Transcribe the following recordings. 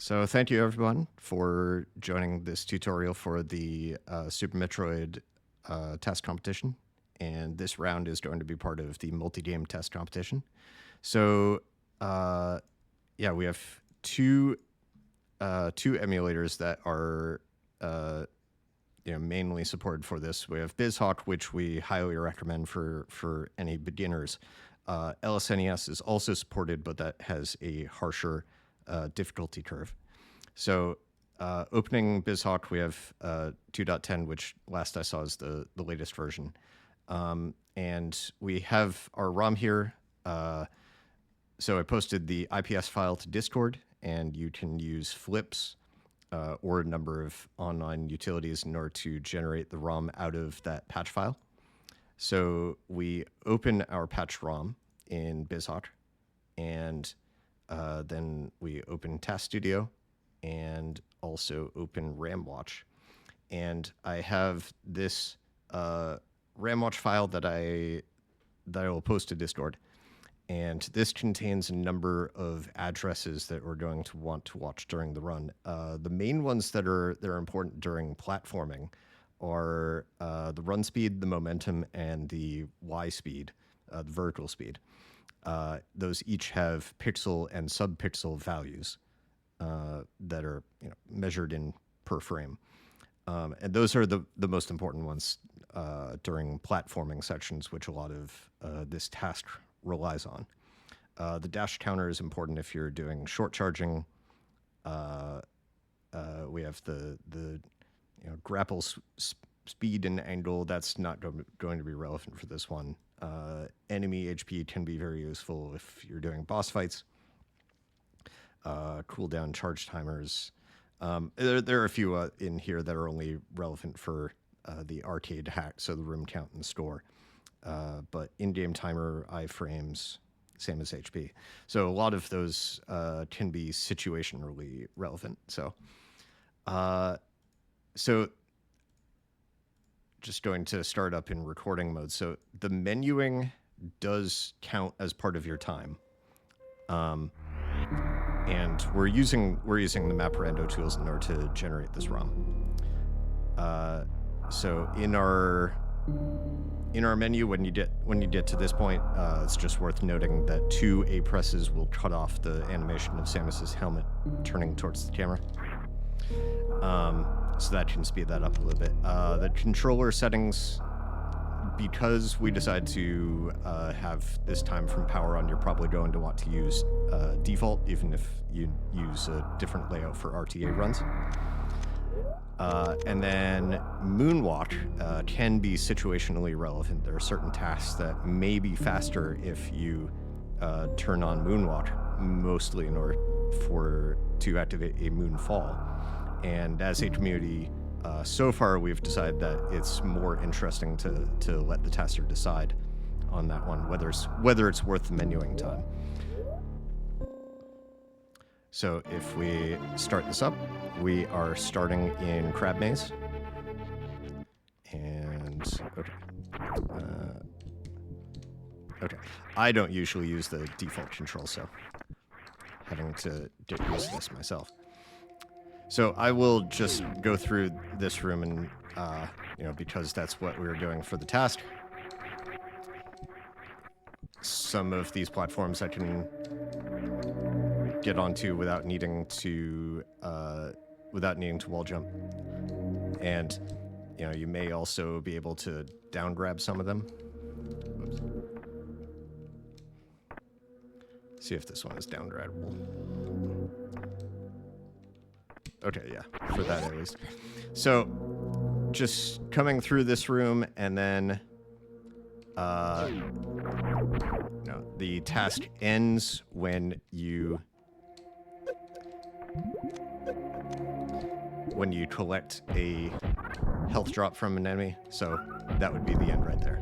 So thank you everyone for joining this tutorial for the Super Metroid TAS Competition. And this round is going to be part of the Multi Game TAS Competition. So yeah, we have two emulators that are mainly supported for this. We have BizHawk, which we highly recommend for any beginners. LSNES is also supported, but that has a harsher difficulty curve. So opening BizHawk, we have 2.10, which last I saw is the latest version. And we have our ROM here. So I posted the IPS file to Discord, and you can use flips or a number of online utilities in order to generate the ROM out of that patch file. So we open our patch ROM in BizHawk, and then we open TAS Studio and also open RamWatch. And I have this RamWatch file that I will post to Discord. And this contains a number of addresses that we're going to want to watch during the run. The main ones that are important during platforming are the run speed, the momentum, and the Y speed, the vertical speed. Those each have pixel and subpixel values that are measured in per frame. And those are the most important ones during platforming sections, which a lot of this task relies on. The dash counter is important if you're doing short charging. We have the grapple speed and angle. That's not going to be relevant for this one. Enemy HP can be very useful if you're doing boss fights. Cooldown charge timers. There are a few in here that are only relevant for the arcade hack, so the room count and score. But in-game timer, iframes, same as HP. So a lot of those can be situationally relevant. So just going to start up in recording mode. So the menuing does count as part of your time. And we're using the Maparando tools in order to generate this ROM. So in our menu, when you get to this point, it's just worth noting that 2 A presses will cut off the animation of Samus's helmet turning towards the camera. So that can speed that up a little bit. The controller settings, because we decide to have this time from power on, you're probably going to want to use default, even if you use a different layout for RTA runs. And then Moonwalk can be situationally relevant. There are certain tasks that may be faster if you turn on Moonwalk, mostly in order to activate a Moonfall. And as a community, so far we've decided that it's more interesting to let the tester decide on that one, whether it's worth the menuing time. So if we start this up, we are starting in Crab Maze. And, okay. I don't usually use the default control, so having to get used to this myself. So I will just go through this room and, because that's what we were doing for the task. Some of these platforms I can get onto without needing to wall jump. And, you may also be able to down grab some of them. Whoops. See if this one is down grabbable. Okay, yeah, for that at least. So, just coming through this room, and then, the task ends when you collect a health drop from an enemy. So that would be the end right there.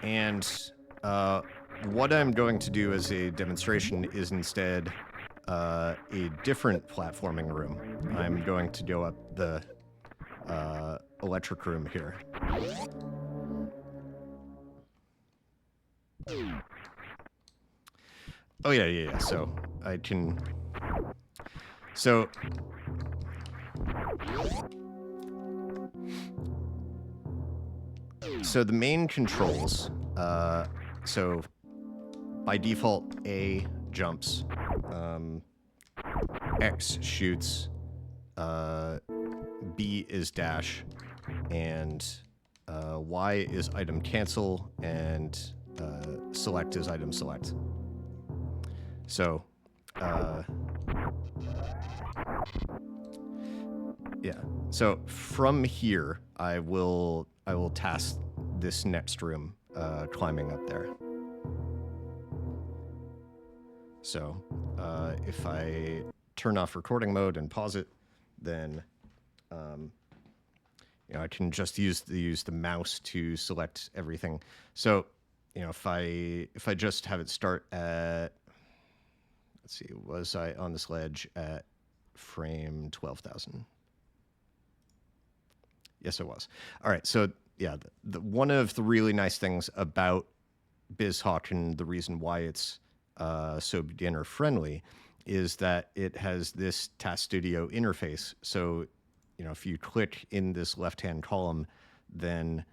And what I'm going to do as a demonstration is instead a different platforming room. I'm going to go up the electric room here. Oh yeah. So I can So the main controls, so by default, A jumps, X shoots, B is dash, and Y is item cancel, and select is item select. So, yeah. So from here, I will task this next room, climbing up there. So if I turn off recording mode and pause it, then I can just use the mouse to select everything. So if I just have it start at, let's see, was I on this ledge at frame 12,000? Yes, I was. All right. So yeah, one of the really nice things about BizHawk and the reason why it's so beginner friendly is that it has this Task Studio interface. So, if you click in this left-hand column, then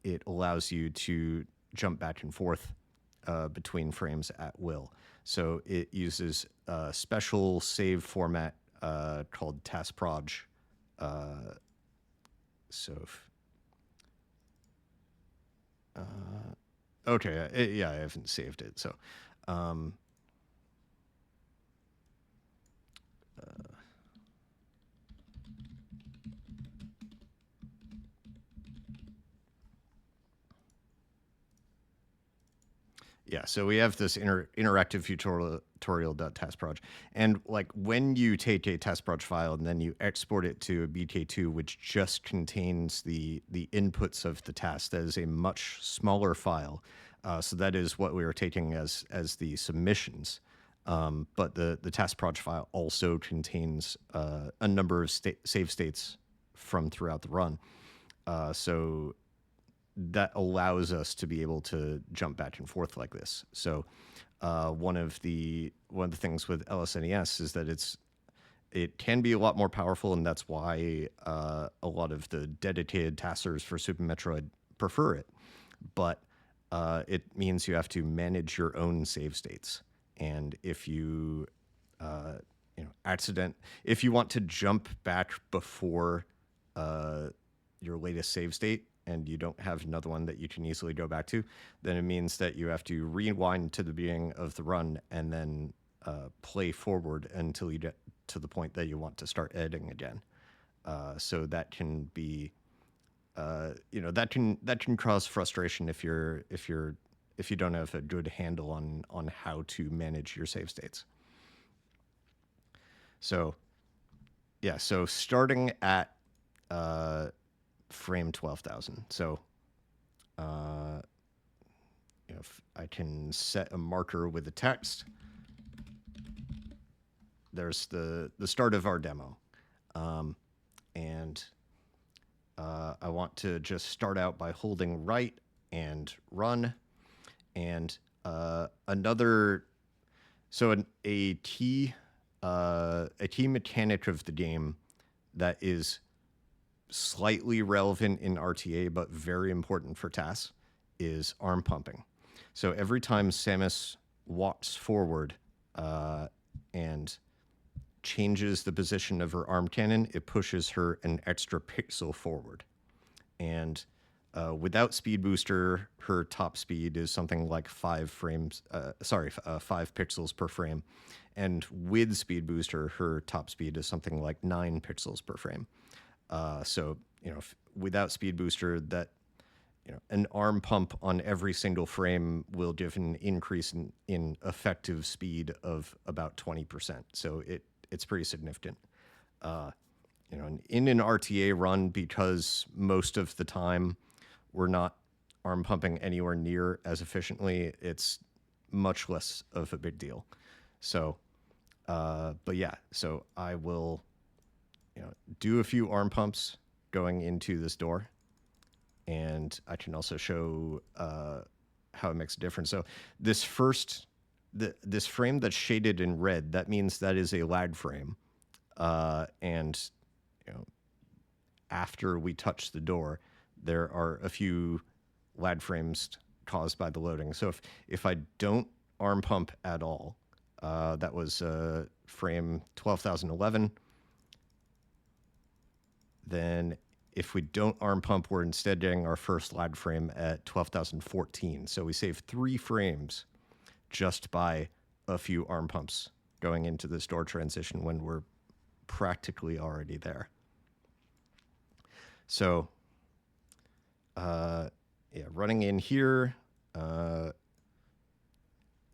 it allows you to jump back and forth between frames at will. So it uses a special save format called TAS Proj. Okay, yeah, I haven't saved it. So, yeah, so we have this interactive tutorial.tasproj. And like when you take a tasproj file and then you export it to a BK2, which just contains the inputs of the task, that is a much smaller file. So that is what we are taking as the submissions. But the tasproj file also contains a number of save states from throughout the run. So that allows us to be able to jump back and forth like this. So one of the things with LSNES is that it can be a lot more powerful, and that's why a lot of the dedicated taskers for Super Metroid prefer it. But it means you have to manage your own save states, and if you if you want to jump back before your latest save state and you don't have another one that you can easily go back to, then it means that you have to rewind to the beginning of the run and then play forward until you get to the point that you want to start editing again. So that can be, that can cause frustration if you don't have a good handle on how to manage your save states. So, yeah, so starting at frame 12,000. So, if I can set a marker with the text, there's the start of our demo. And I want to just start out by holding right and run. And a key mechanic of the game that is slightly relevant in RTA, but very important for TAS, is arm pumping. So every time Samus walks forward and changes the position of her arm cannon, it pushes her an extra pixel forward. And without speed booster, her top speed is something like 5 pixels per frame. And with speed booster, her top speed is something like 9 pixels per frame. So, without speed booster, that, an arm pump on every single frame will give an increase in effective speed of about 20%. So it's pretty significant. In an RTA run, because most of the time we're not arm pumping anywhere near as efficiently, it's much less of a big deal. So, but yeah, so I will, do a few arm pumps going into this door, and I can also show how it makes a difference. So this first this frame that's shaded in red, that means that is a lag frame. And you know, after we touch the door, there are a few lag frames caused by the loading. So if I don't arm pump at all, that was frame 12,011. Then if we don't arm pump, we're instead getting our first lag frame at 12,014. So we save 3 frames just by a few arm pumps going into this door transition when we're practically already there. So, yeah, running in here,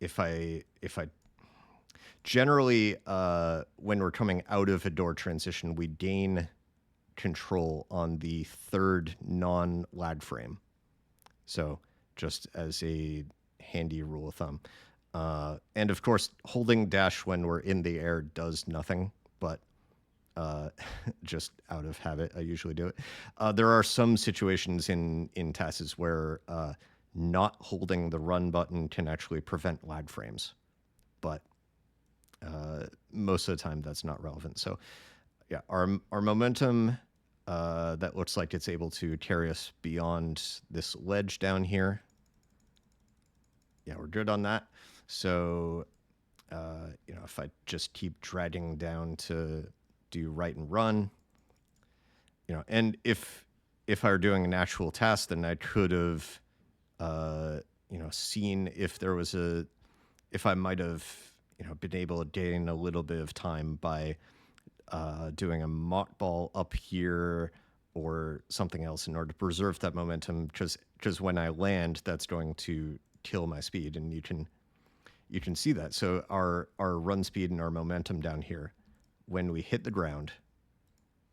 if I generally, when we're coming out of a door transition, we gain control on the third non-lag frame. So just as a handy rule of thumb. And of course, holding dash when we're in the air does nothing, but just out of habit, I usually do it. There are some situations in TASs where not holding the run button can actually prevent lag frames, but most of the time that's not relevant. So yeah, our momentum, that looks like it's able to carry us beyond this ledge down here. Yeah, we're good on that. So, you know, if I just keep dragging down to do right and run, you know, and if I were doing an actual task, then I could have, you know, seen if there was if I might have, you know, been able to gain a little bit of time by doing a mock ball up here or something else in order to preserve that momentum, because when I land, that's going to kill my speed, and you can see that. So our run speed and our momentum down here, when we hit the ground,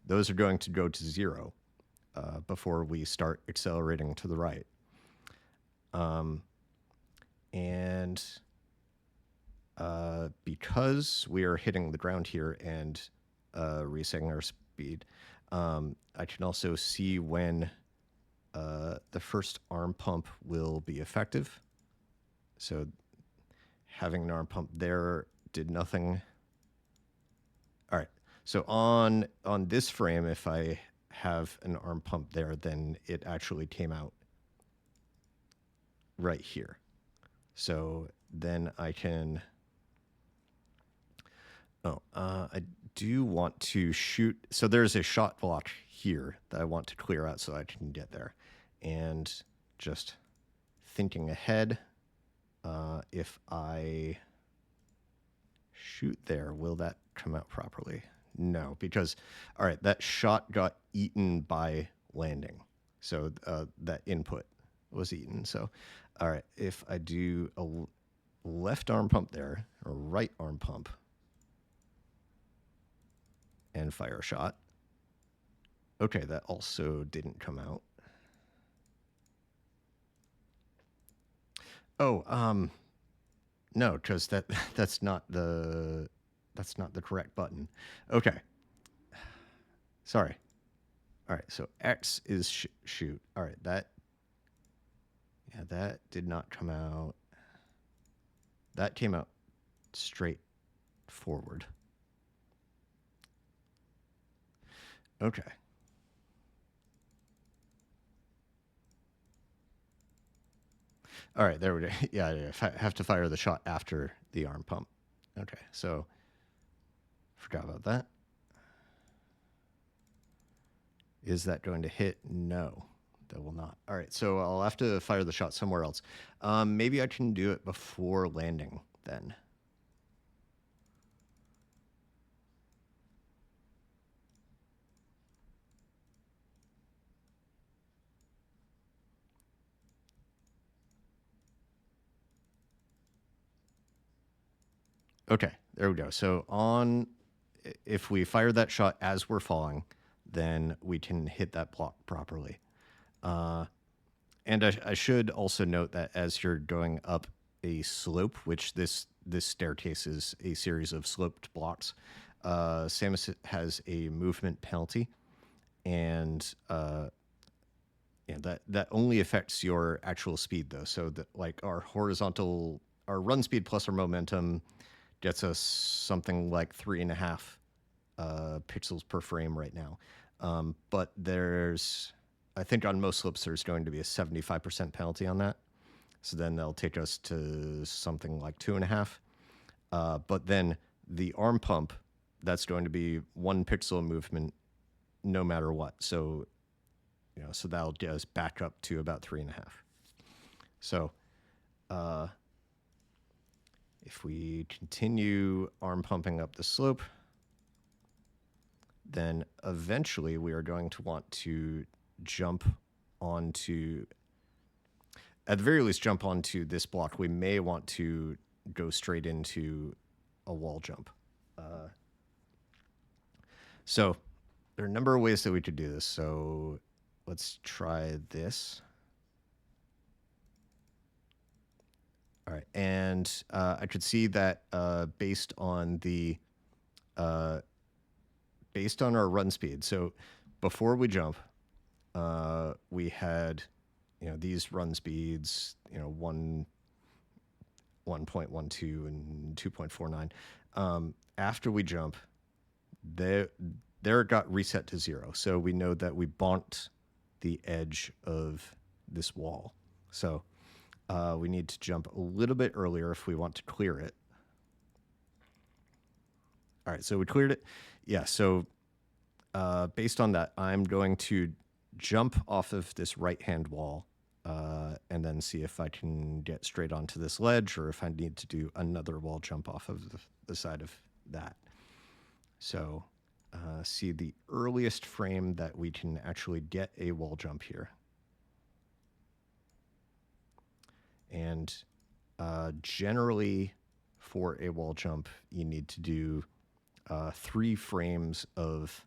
those are going to go to 0 before we start accelerating to the right. And because we are hitting the ground here and resetting our speed, I can also see when the first arm pump will be effective. So having an arm pump there did nothing. All right. So on this frame, if I have an arm pump there, then it actually came out right here. So then I can... Oh, I do want to shoot. So there's a shot block here that I want to clear out so I can get there. And just thinking ahead, if I shoot there, will that come out properly? No, because, all right, that shot got eaten by landing. So that input was eaten. So, all right, if I do a left arm pump there, or right arm pump, and fire a shot. Okay, that also didn't come out. Oh, no, because that's not the correct button. Okay. Sorry. All right, so X is shoot. All right, that did not come out. That came out straight forward. Okay. All right, there we go. Yeah, I have to fire the shot after the arm pump. Okay, so forgot about that. Is that going to hit? No, that will not. All right, so I'll have to fire the shot somewhere else. Maybe I can do it before landing then. Okay, there we go. So if we fire that shot as we're falling, then we can hit that block properly. And I should also note that as you're going up a slope, which this staircase is a series of sloped blocks, Samus has a movement penalty, and yeah, that only affects your actual speed though. So that, like, our horizontal our run speed plus our momentum gets us something like 3.5 pixels per frame right now. But I think on most slips, there's going to be a 75% penalty on that. So then they'll take us to something like 2.5. But then the arm pump, that's going to be 1 pixel movement no matter what. So, so that'll get us back up to about 3.5. So, if we continue arm pumping up the slope, then eventually we are going to want to jump onto, at the very least, jump onto this block. We may want to go straight into a wall jump. So there are a number of ways that we could do this. So let's try this. All right, and I could see that based on our run speed. So before we jump, we had these run speeds, 1.12 and 2.49. After we jump, there it got reset to 0. So we know that we bonked the edge of this wall. So we need to jump a little bit earlier if we want to clear it. All right, so we cleared it. Yeah, so based on that, I'm going to jump off of this right-hand wall and then see if I can get straight onto this ledge or if I need to do another wall jump off of the side of that. So see the earliest frame that we can actually get a wall jump here. And generally for a wall jump, you need to do 3 frames of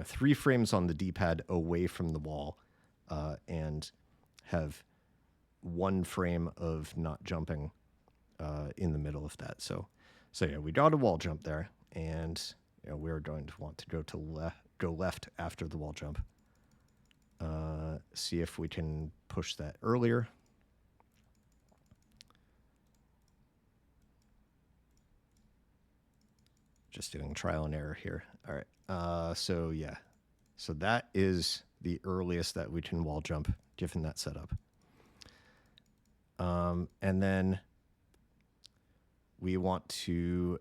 3 frames on the D-pad away from the wall, and have 1 frame of not jumping in the middle of that. So yeah, we got a wall jump there, and we're going to want to go left after the wall jump. See if we can push that earlier. Just doing trial and error here. All right. So yeah. So that is the earliest that we can wall jump given that setup. And then we want to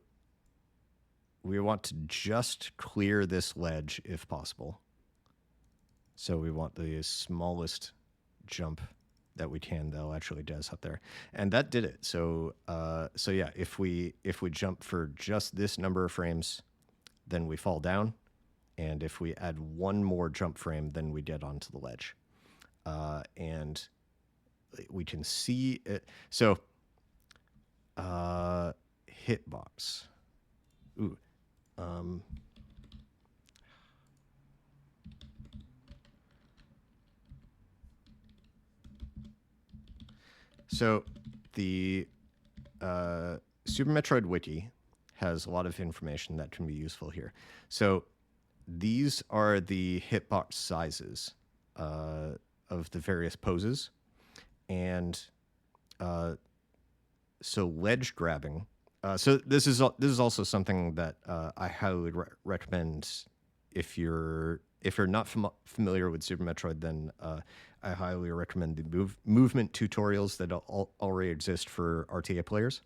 just clear this ledge if possible. So we want the smallest jump that we can that'll actually get us up there, and that did it. So yeah, if we jump for just this number of frames, then we fall down, and if we add 1 more jump frame, then we get onto the ledge, and we can see it. So hitbox. Ooh. So the Super Metroid Wiki has a lot of information that can be useful here. So these are the hitbox sizes of the various poses. And so ledge grabbing. So this is also something that I highly recommend if you're not familiar with Super Metroid, then I highly recommend the movement tutorials that already exist for RTA players,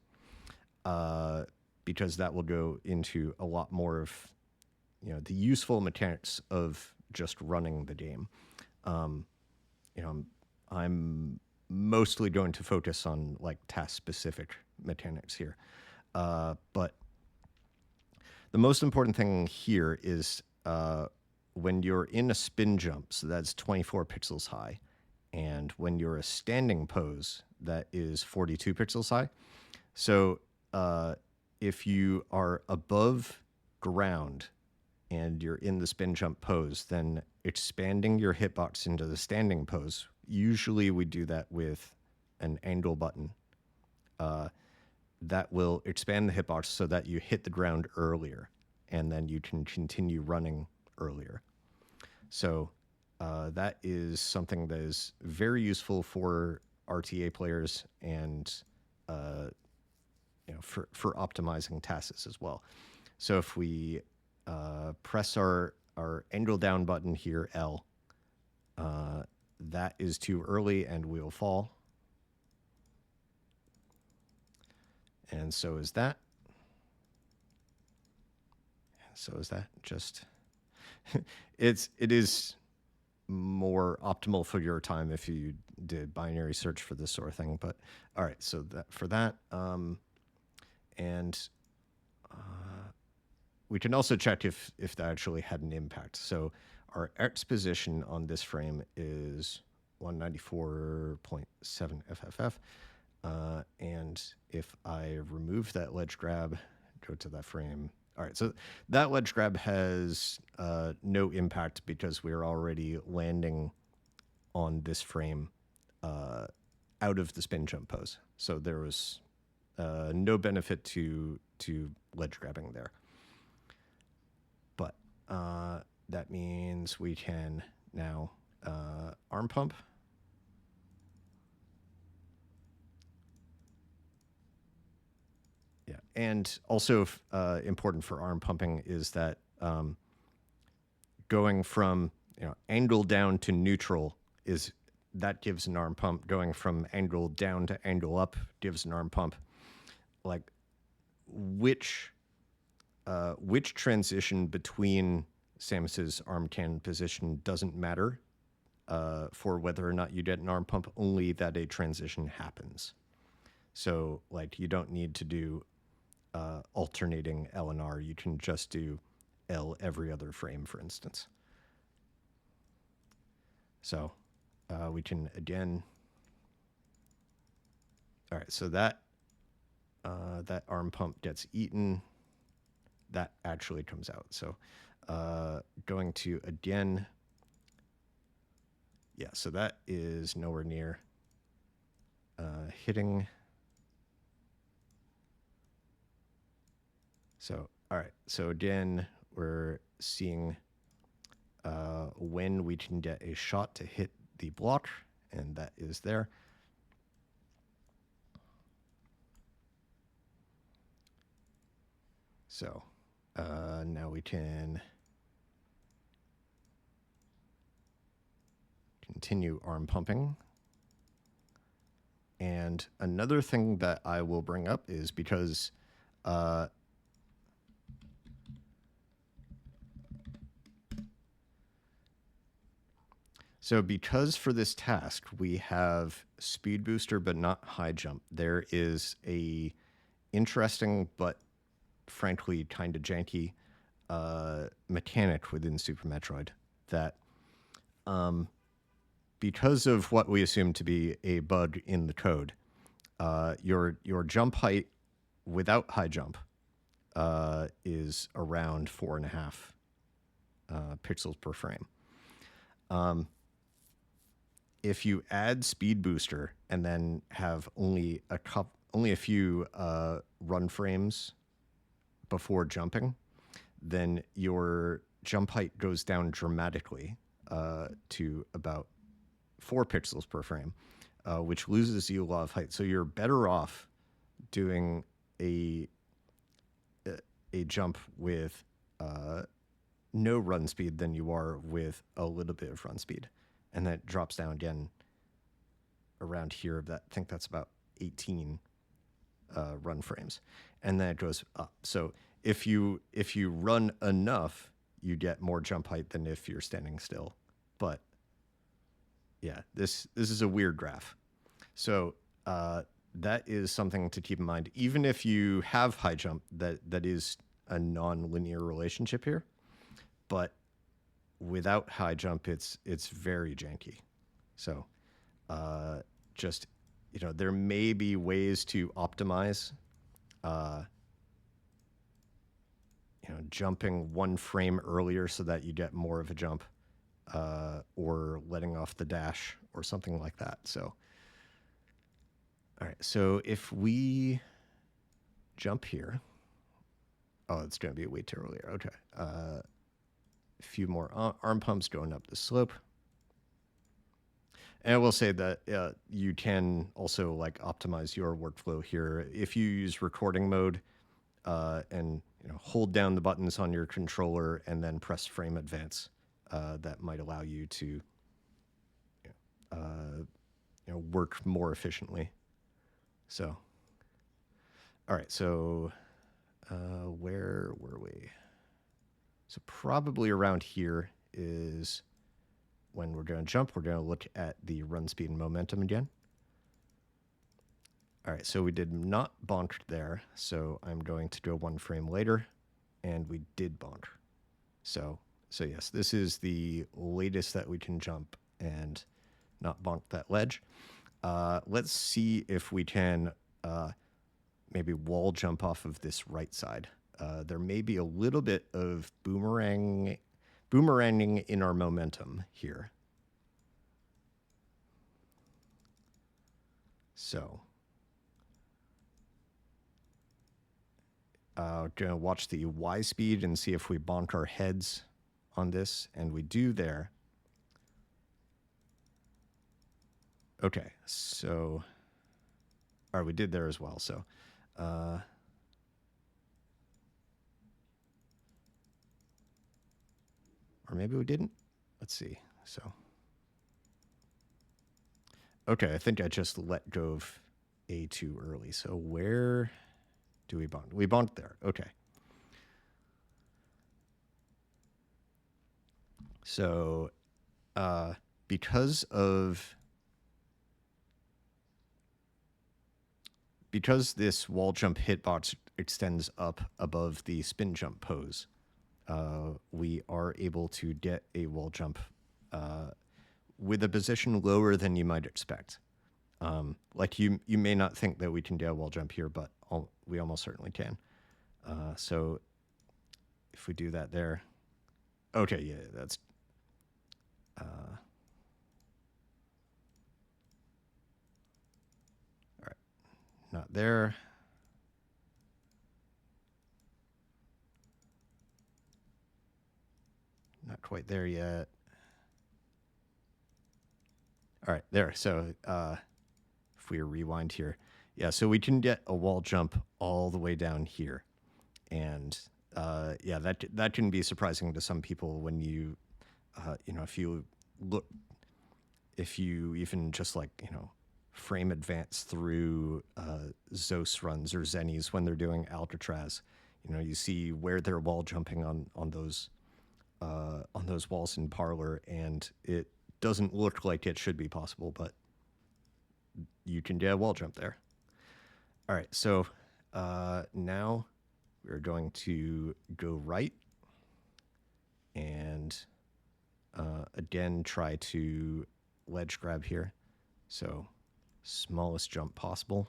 because that will go into a lot more of the useful mechanics of just running the game. I'm mostly going to focus on like task specific mechanics here, but the most important thing here is when you're in a spin jump, so that's 24 pixels high, and when you're a standing pose, that is 42 pixels high. So if you are above ground and you're in the spin jump pose, then expanding your hitbox into the standing pose, usually we do that with an angle button, that will expand the hitbox so that you hit the ground earlier, and then you can continue running earlier. So that is something that is very useful for RTA players and for optimizing TASs as well. So if we press our angle down button here, L, that is too early and we'll fall. And so is that. So is that. Just it is more optimal for your time if you did binary search for this sort of thing. But all right, so that for that, and we can also check if that actually had an impact. So our X position on this frame is 194.7 FFF. And if I remove that ledge grab, go to that frame. All right, so that ledge grab has no impact because we're already landing on this frame out of the spin jump pose. So there was no benefit to ledge grabbing there. But that means we can now arm pump. Yeah, and also important for arm pumping is that going from angle down to neutral that gives an arm pump. Going from angle down to angle up gives an arm pump. Like which transition between Samus's arm cannon position doesn't matter for whether or not you get an arm pump, only that a transition happens. So like you don't need to do alternating L and R. You can just do L every other frame, for instance. So we can again. All right, so that arm pump gets eaten. That actually comes out. So going to again. Yeah, so that is nowhere near hitting. So, all right. So again, we're seeing when we can get a shot to hit the block, and that is there. So now we can continue arm pumping. And another thing that I will bring up is because because for this task we have speed booster but not high jump, there is a interesting but frankly kind of janky mechanic within Super Metroid that because of what we assume to be a bug in the code, your jump height without high jump is around 4.5 pixels per frame. If you add speed booster and then have only a few run frames before jumping, then your jump height goes down dramatically to about 4 pixels per frame, which loses you a lot of height. So you're better off doing a jump with no run speed than you are with a little bit of run speed. And that drops down again around here. I think that's about 18 run frames. And then it goes up. So if you run enough, you get more jump height than if you're standing still. But yeah, this is a weird graph. So that is something to keep in mind. Even if you have high jump, that is a non-linear relationship here. But without high jump, it's very janky. So just, there may be ways to optimize jumping one frame earlier so that you get more of a jump, or letting off the dash or something like that. So all right, so if we jump here, it's going to be way too earlier. Okay. A few more arm pumps going up the slope. And I will say that you can also like optimize your workflow here if you use recording mode and hold down the buttons on your controller and then press frame advance. That might allow you to work more efficiently. So, all right. So, where were we? So probably around here is when we're going to jump. We're going to look at the run speed and momentum again. All right, so we did not bonk there, so I'm going to go one frame later, and we did bonk. So yes, this is the latest that we can jump and not bonk that ledge. Let's see if we can maybe wall jump off of this right side. There may be a little bit of boomeranging in our momentum here. So gonna watch the Y speed and see if we bonk our heads on this, and we do there. Okay, so all right, we did there as well. So or maybe we didn't. Let's see. So okay, I think I just let go of A too early. So where do we bonk? We bonked there. Okay. So because this wall jump hitbox extends up above the spin jump pose, we are able to get a wall jump with a position lower than you might expect. Like you may not think that we can get a wall jump here, but we almost certainly can. So if we do that there, okay, yeah, that's. All right, not there. Not quite there yet. All right, there. So if we rewind here, yeah, so we can get a wall jump all the way down here, and yeah, that can be surprising to some people when you, if you even just like frame advance through Zos runs or Zennies when they're doing Alcatraz, you see where they're wall jumping on those walls in Parlor, and it doesn't look like it should be possible, but you can get a wall jump there. All right, so now we're going to go right and again try to ledge grab here. So smallest jump possible.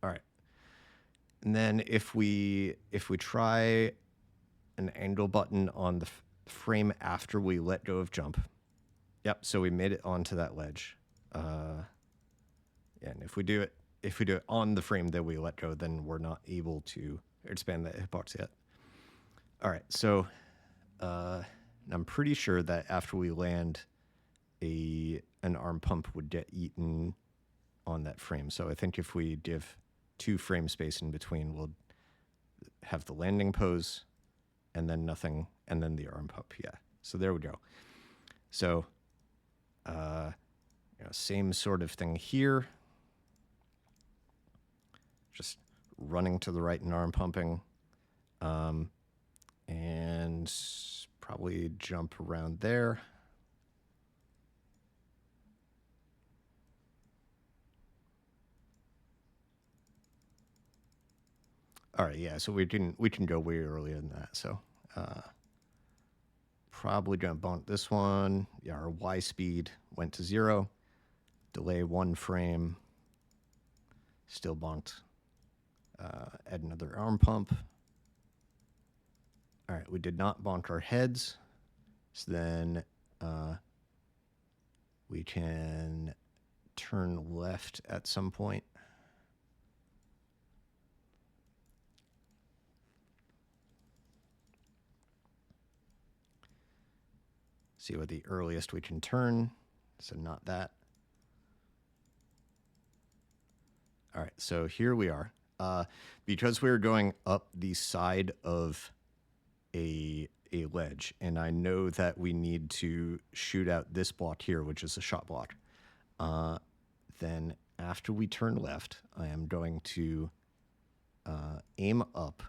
All right. And then if we try an angle button on the frame after we let go of jump. Yep, so we made it onto that ledge. Yeah, and if we do it on the frame that we let go, then we're not able to expand that hitbox yet. All right, so I'm pretty sure that after we land, an arm pump would get eaten on that frame. So I think if we give 2 frame space in between, we'll have the landing pose and then nothing, and then the arm pump. Yeah, so there we go. So same sort of thing here. Just running to the right and arm pumping. And probably jump around there. All right, yeah, so we can go way earlier than that. So probably gonna bump this one. Yeah, our Y speed went to 0. Delay 1 frame. Still bumped. Add another arm pump. All right, we did not bonk our heads. So then we can turn left at some point. See what the earliest we can turn. So not that. All right, so here we are. Because we're going up the side of a ledge, and I know that we need to shoot out this block here, which is a shot block. Then after we turn left, I am going to aim up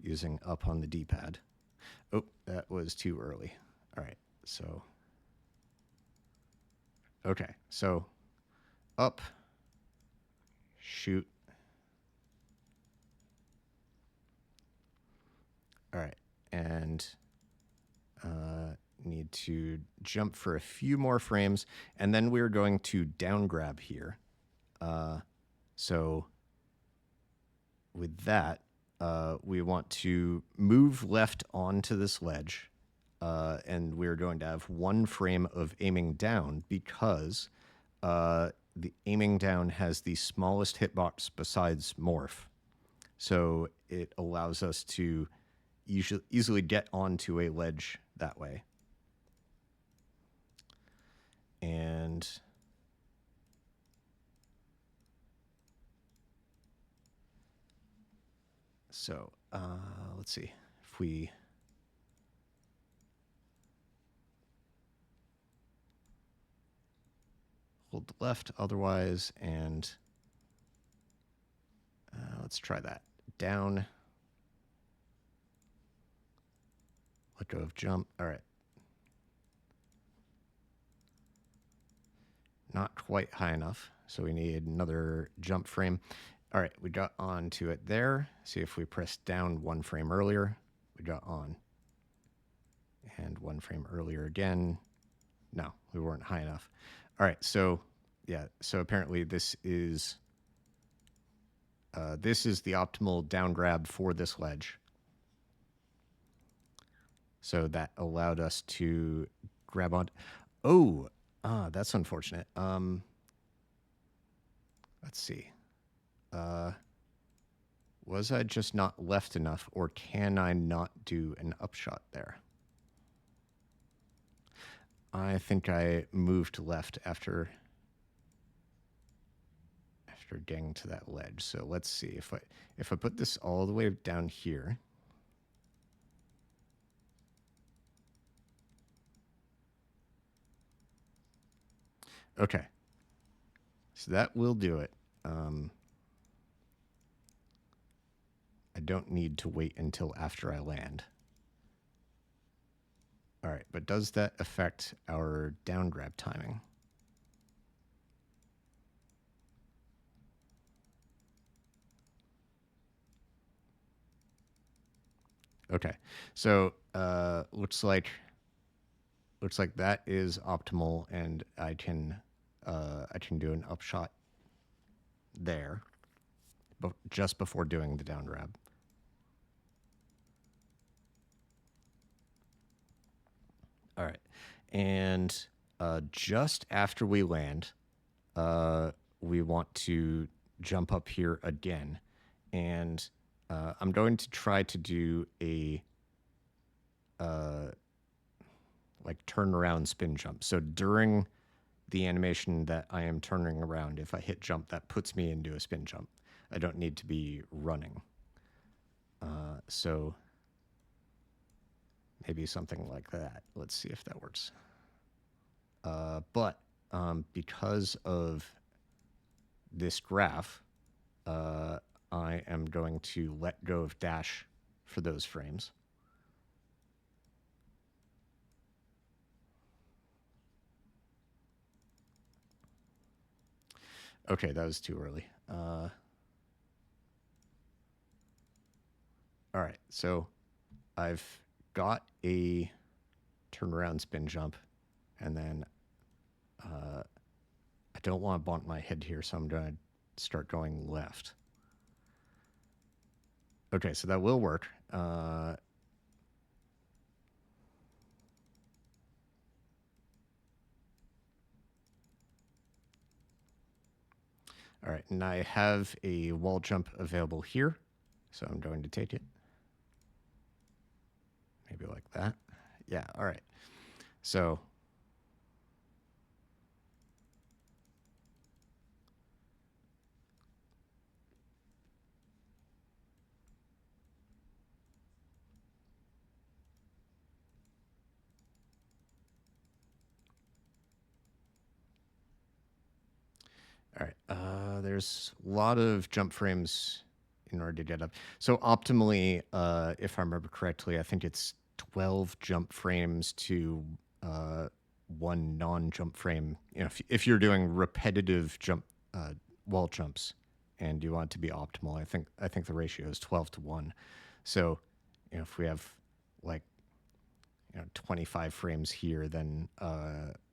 using up on the D-pad. Oh, that was too early. All right, so okay, so up, shoot. All right, and need to jump for a few more frames, and then we're going to down grab here. So with that, we want to move left onto this ledge, and we're going to have one frame of aiming down because the aiming down has the smallest hitbox besides morph. So it allows us to easily get onto a ledge that way. And so let's see if we hold the left otherwise, and let's try that. Down. Let go of jump. All right. Not quite high enough, so we need another jump frame. All right, we got onto it there. See if we press down one frame earlier, we got on. And one frame earlier again. No, we weren't high enough. All right, so yeah, so apparently this is the optimal down grab for this ledge. So that allowed us to grab on. Oh, that's unfortunate. Let's see. Was I just not left enough, or can I not do an upshot there? I think I moved left after getting to that ledge. So let's see if I put this all the way down here. Okay. So that will do it. I don't need to wait until after I land. All right, but does that affect our down grab timing? Okay, so looks like that is optimal, and I can do an upshot there, but just before doing the down grab. All right, and just after we land, we want to jump up here again, and I'm going to try to do a like turn around spin jump. So during the animation that I am turning around, if I hit jump, that puts me into a spin jump. I don't need to be running. So maybe something like that. Let's see if that works. But because of this graph, I am going to let go of dash for those frames. Okay, that was too early. All right, so I've got a turnaround spin jump, and then I don't want to bump my head here, so I'm going to start going left. Okay, so that will work. All right, and I have a wall jump available here, so I'm going to take it. Maybe like that. Yeah, all right. So all right. There's a lot of jump frames in order to get up. So optimally, if I remember correctly, I think it's 12 jump frames to uh, one non-jump frame. You know, if you're doing repetitive uh, wall jumps, and you want it to be optimal, I think the ratio is 12 to 1. So, you know, if we have like 25 frames here, then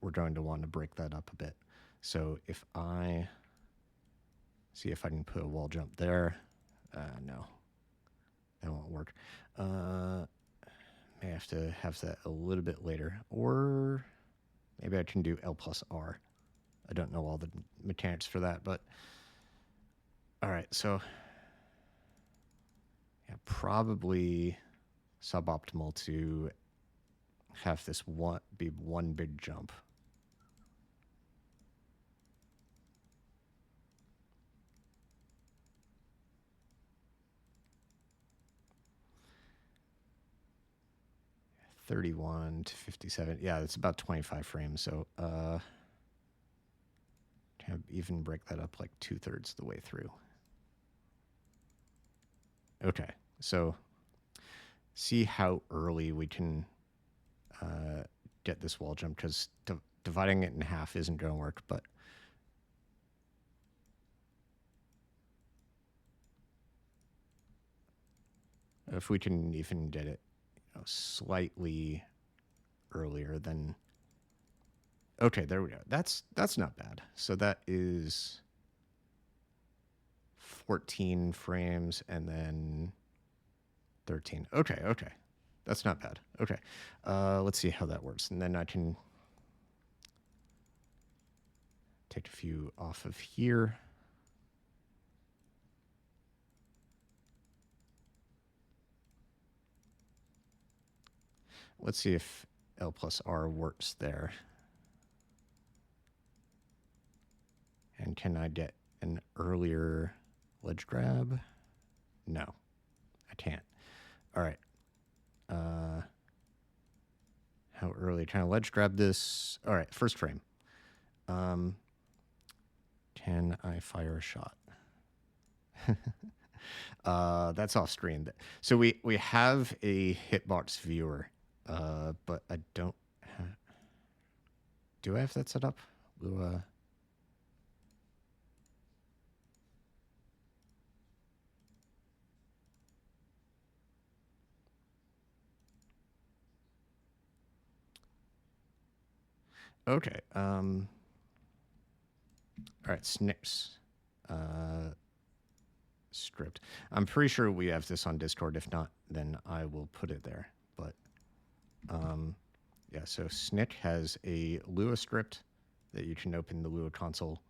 we're going to want to break that up a bit. So if I see if I can put a wall jump there, no, that won't work. May have to have that a little bit later, or maybe I can do L plus R. I don't know all the mechanics for that, but all right. So yeah, probably suboptimal to have this be one big jump. $31 to $57. Yeah, it's about 25 frames. So can I even break that up like 2/3 the way through? Okay, so see how early we can get this wall jump, because dividing it in half isn't going to work, but if we can even get it slightly earlier, then okay, there we go. That's not bad. So that is 14 frames and then 13. Okay, okay. That's not bad. Okay. Let's see how that works. And then I can take a few off of here. Let's see if L plus R works there. And can I get an earlier ledge grab? No, I can't. All right. How early can I ledge grab this? All right, first frame. Can I fire a shot? That's off screen. So we have a hitbox viewer, but I don't. Do I have that set up? Okay. All right. Snips. Script. I'm pretty sure we have this on Discord. If not, then I will put it there. But yeah, so Snick has a Lua script that you can open the Lua console.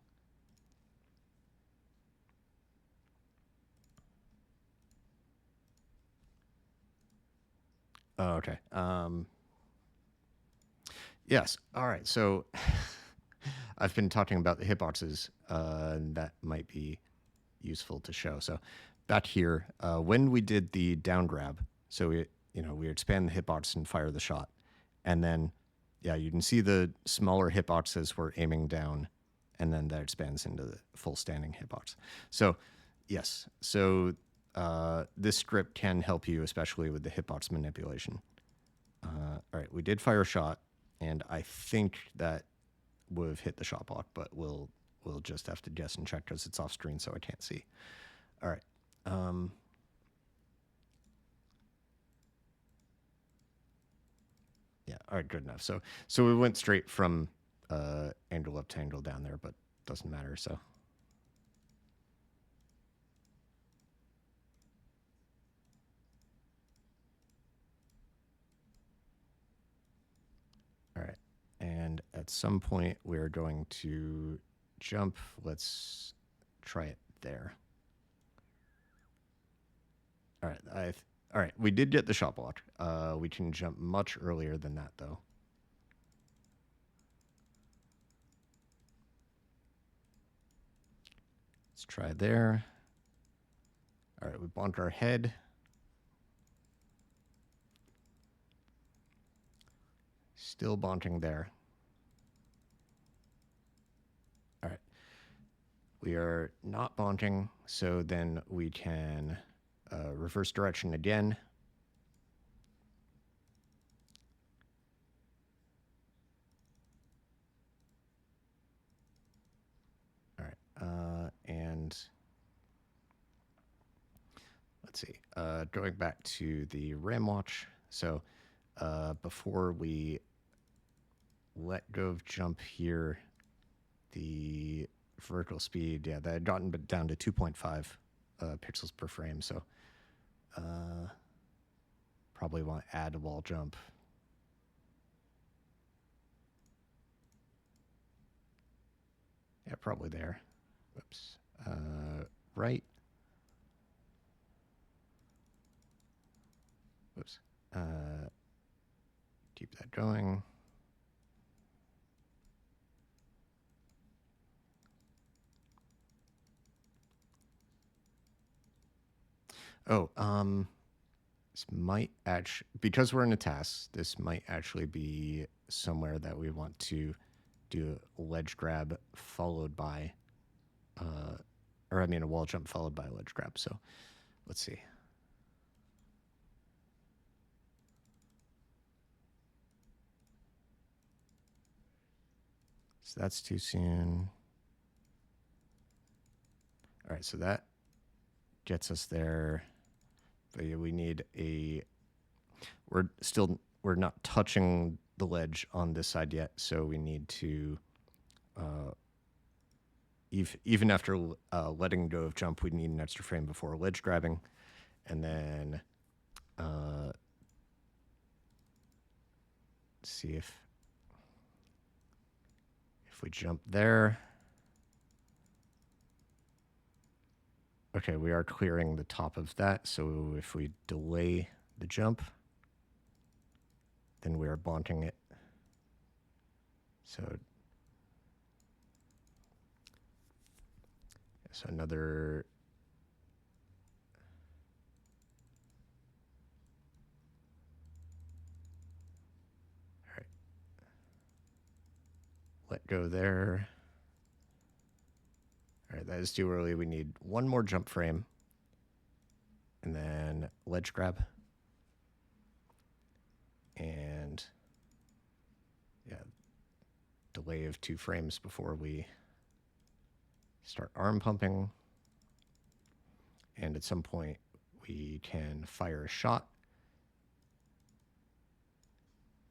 Oh, okay. Yes. All right. So I've been talking about the hitboxes. That might be useful to show. So back here, when we did the down grab, so we expand the hitbox and fire the shot, and then yeah, you can see the smaller hitboxes we're aiming down, and then that expands into the full standing hitbox. So yes, so this script can help you, especially with the hitbox manipulation. All right, we did fire a shot, and I think that would have hit the shot block, but we'll just have to guess and check because it's off screen, so I can't see. All right. Yeah. All right. Good enough. So we went straight from angle up to angle down there, but doesn't matter. So. All right. And at some point, we're going to jump. Let's try it there. All right. All right, we did get the shot block. We can jump much earlier than that, though. Let's try there. All right, we bonked our head. Still bonking there. All right. We are not bonking, so then we can reverse direction again. All right. And let's see. Going back to the RAM watch. So before we let go of jump here, the vertical speed, yeah, that had gotten down to 2.5 pixels per frame. So probably want to add a wall jump. Yeah, probably there. Whoops. Right. Whoops. Keep that going. Oh, this might actually, because we're in a TAS, this might actually be somewhere that we want to do a ledge grab followed by, or I mean a wall jump followed by a ledge grab. So let's see. So that's too soon. All right, so that gets us there. But yeah, we need a, we're not touching the ledge on this side yet, so we need to, even after letting go of jump, we need an extra frame before ledge grabbing. And then see if we jump there. Okay, we are clearing the top of that, so if we delay the jump, then we are bonking it. So another, all right, let go there. All right, that is too early. We need one more jump frame, and then ledge grab. And yeah, delay of 2 frames before we start arm pumping. And at some point, we can fire a shot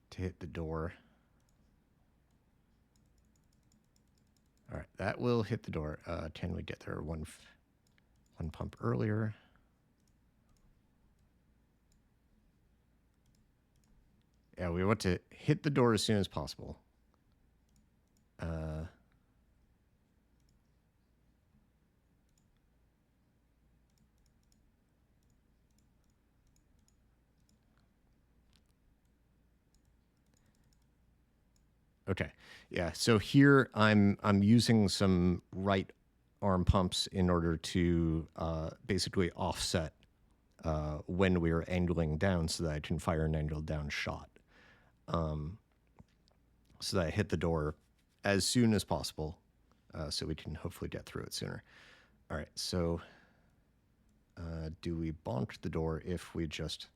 to hit the door. All right, that will hit the door. Can we get there one pump earlier? Yeah, we want to hit the door as soon as possible. Okay, yeah. So here I'm using some right arm pumps in order to basically offset when we are angling down, so that I can fire an angled down shot. So that I hit the door as soon as possible, so we can hopefully get through it sooner. All right, so do we bonk the door if we just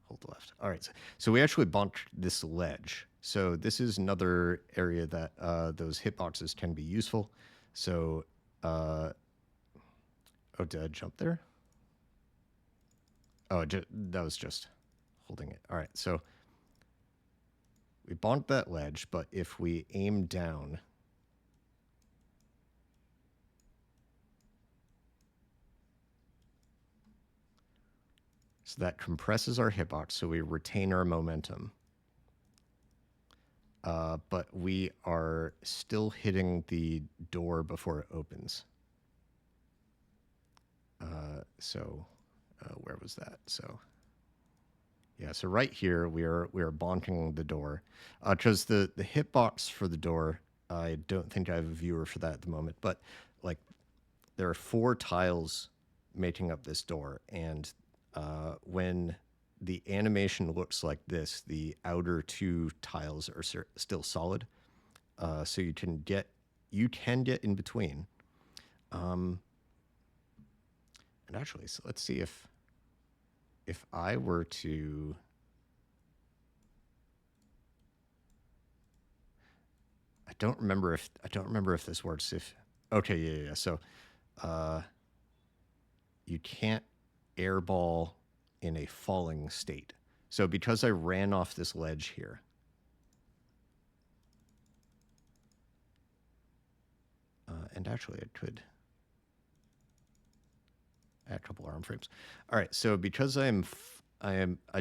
hold the left? All right, so we actually bonked this ledge. So this is another area that those hitboxes can be useful. So, oh, did I jump there? Oh, that was just holding it. All right, so we bonked that ledge, but if we aim down, so that compresses our hitbox, so we retain our momentum. But we are still hitting the door before it opens. Where was that? So yeah, so right here we are bonking the door, because the hitbox for the door, I don't think I have a viewer for that at the moment, but like there are 4 tiles making up this door, and when the animation looks like this, the outer 2 tiles are still solid, so you can get in between. And actually, so let's see if I were to. I don't remember if this works. If okay, yeah. So, you can't airball in a falling state. So because I ran off this ledge here, and actually I could add a couple arm frames. All right, so because I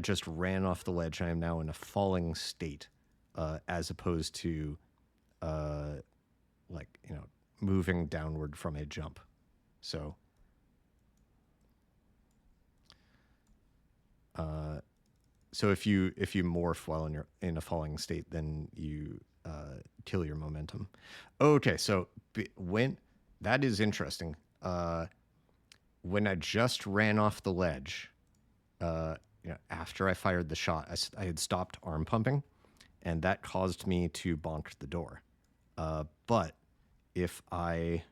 just ran off the ledge, I am now in a falling state, as opposed to, like, moving downward from a jump. So, so if you morph while in a falling state, then you kill your momentum. Okay, so when that is interesting. When I just ran off the ledge, after I fired the shot, I had stopped arm pumping, and that caused me to bonk the door. But if I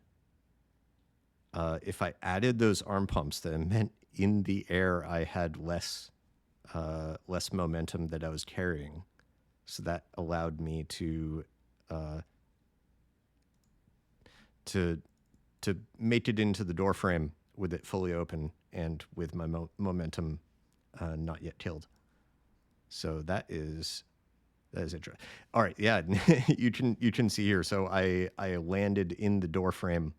added those arm pumps, that meant in the air I had less momentum that I was carrying, so that allowed me to make it into the door frame with it fully open and with my momentum not yet killed. So that is interesting. All right, yeah, you can see here. So I landed in the door frame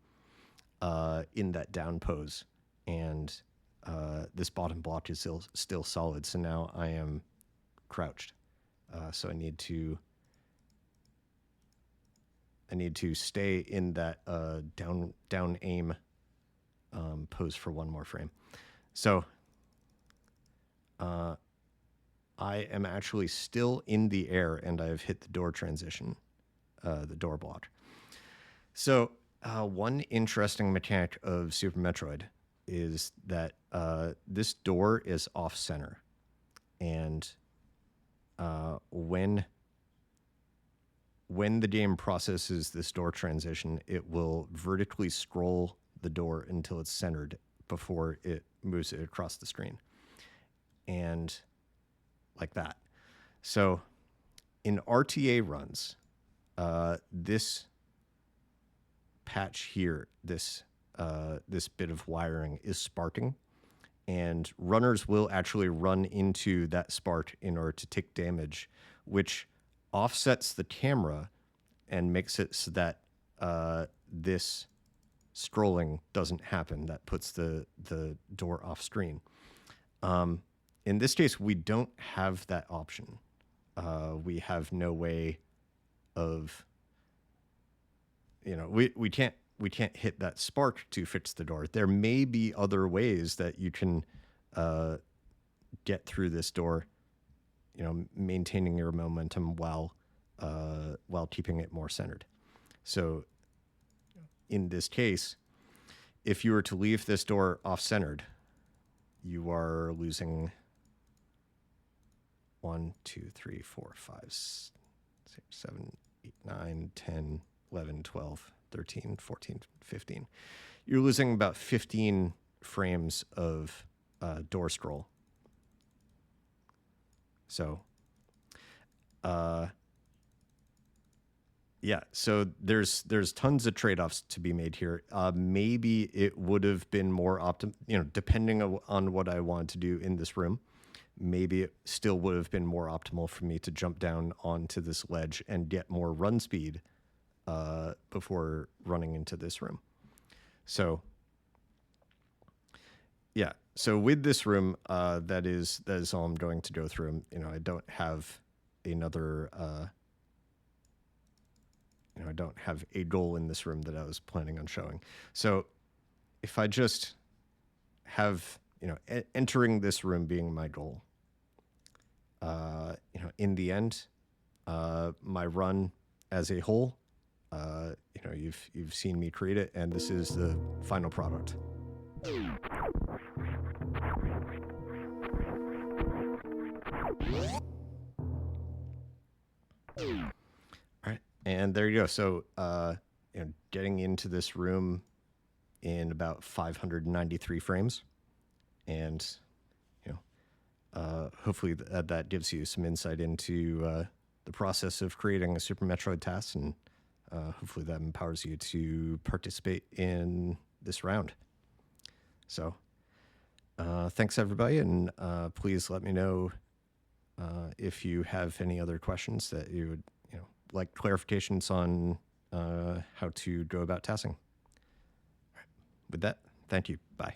in that down pose, and this bottom block is still solid. So now I am crouched. So I need to stay in that down aim pose for one more frame. So I am actually still in the air, and I have hit the door transition, the door block. So one interesting mechanic of Super Metroid is that this door is off center, and when the game processes this door transition, it will vertically scroll the door until it's centered before it moves it across the screen. And like that. So in RTA runs, this patch here, this bit of wiring is sparking, and runners will actually run into that spark in order to take damage, which offsets the camera and makes it so that this scrolling doesn't happen. That puts the door off screen. In this case, we don't have that option. We have no way of, we can't hit that spark to fix the door. There may be other ways that you can get through this door, maintaining your momentum while keeping it more centered. So in this case, if you were to leave this door off-centered, you are losing 1, 2, 3, 4, 5, 6, 7, 8, 9, 10, 11, 12, 13, 14, 15. You're losing about 15 frames of door scroll. So, yeah, so there's tons of trade-offs to be made here. Maybe it would have been more depending on what I wanted to do in this room, maybe it still would have been more optimal for me to jump down onto this ledge and get more run speed before running into this room. So, yeah. So with this room, that is all I'm going to go through. I don't have another. I don't have a goal in this room that I was planning on showing. So if I just have entering this room being my goal. In the end, my run as a whole, you've seen me create it, and this is the final product. All right, and there you go. So, getting into this room in about 593 frames, and hopefully that gives you some insight into the process of creating a Super Metroid TAS, and hopefully that empowers you to participate in this round. So, thanks everybody, and please let me know if you have any other questions that you would like clarifications on how to go about tassing. With that, thank you. Bye.